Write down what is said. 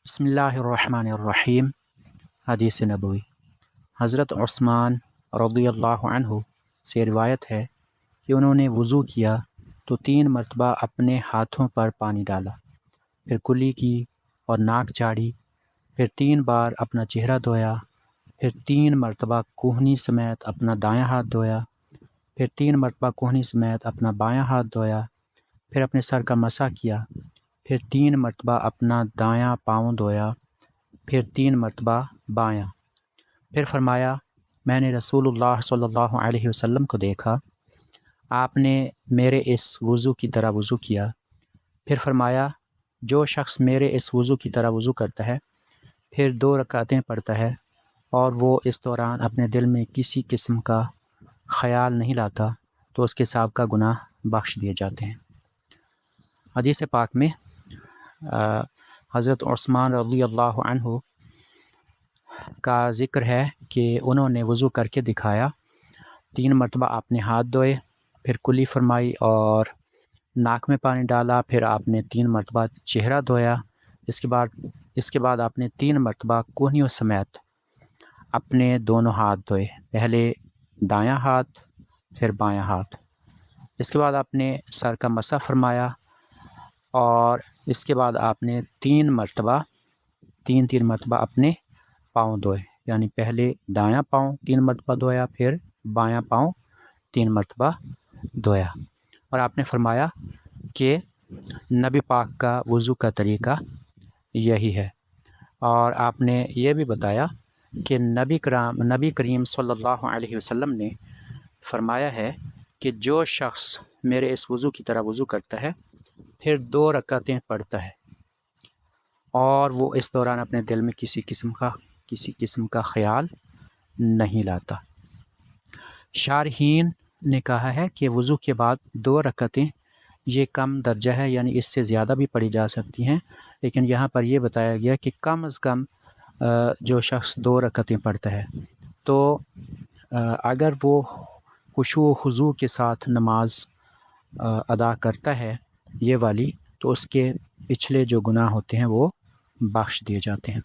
बिस्मिल्लाहिर्रहमानिर्रहीम। हदीस नबवी। हज़रत उस्मान रज़ियल्लाहु अन्हु से रिवायत है कि उन्होंने वज़ू किया तो 3 मरतबा अपने हाथों पर पानी डाला, फिर कुल्ली की और नाक झाड़ी, फिर 3 बार अपना चेहरा धोया, फिर 3 मरतबा कोहनी समेत अपना दायां हाथ धोया, फिर 3 मरतबा कोहनी समेत अपना बायां हाथ धोया, फिर अपने सर का मसा किया, फिर 3 मरतबा अपना दायां पाँव धोया, फिर 3 मरतबा बायां। फिर फरमाया, मैंने रसूलुल्लाह सल्लल्लाहु अलैहि वसल्लम को देखा, आपने मेरे इस वज़ू की तरह वज़ू किया। फिर फरमाया, जो शख्स मेरे इस वज़ू की तरह वज़ू करता है, फिर 2 रकातें पढ़ता है और वो इस दौरान अपने दिल में किसी किस्म का ख़याल नहीं लाता, तो उसके साहब का गुनाह बख्श दिए जाते हैं। हदीस पाक में हज़रत उस्मान रज़ियल्लाहु अन्हु का ज़िक्र है कि उन्होंने वज़ू करके दिखाया। 3 मरतबा आपने हाथ धोए, फिर कुल्ली फरमाई और नाक में पानी डाला, फिर आपने 3 मरतबा चेहरा धोया। इसके बाद आपने 3 मरतबा कोहनियों समेत अपने दोनों हाथ धोए, पहले दायां हाथ फिर बायां हाथ। इसके बाद आपने सर का मसा फरमाया और इसके बाद आपने 3 मरतबा अपने पाँव धोए, यानी पहले दायां पाँव 3 मरतबा धोया, फिर बायां पाँव 3 मरतबा धोया। और आपने फरमाया कि नबी पाक का वज़ू का तरीक़ा यही है। और आपने ये भी बताया कि नबी करीम सल्लल्लाहु अलैहि वसल्लम ने फरमाया है कि जो शख्स मेरे इस वज़ू की तरह वज़ू करता है, फिर 2 रकातें पढ़ता है और वो इस दौरान अपने दिल में किसी किस्म का ख़याल नहीं लाता। शारहीन ने कहा है कि वज़ू के बाद 2 रकातें ये कम दर्जा है, यानी इससे ज़्यादा भी पढ़ी जा सकती हैं, लेकिन यहाँ पर यह बताया गया कि कम अज़ कम जो शख्स 2 रकातें पढ़ता है, तो अगर वो खुशू खुज़ू के साथ नमाज अदा करता है ये वाली, तो उसके पिछले जो गुनाह होते हैं वो बख्श दिए जाते हैं।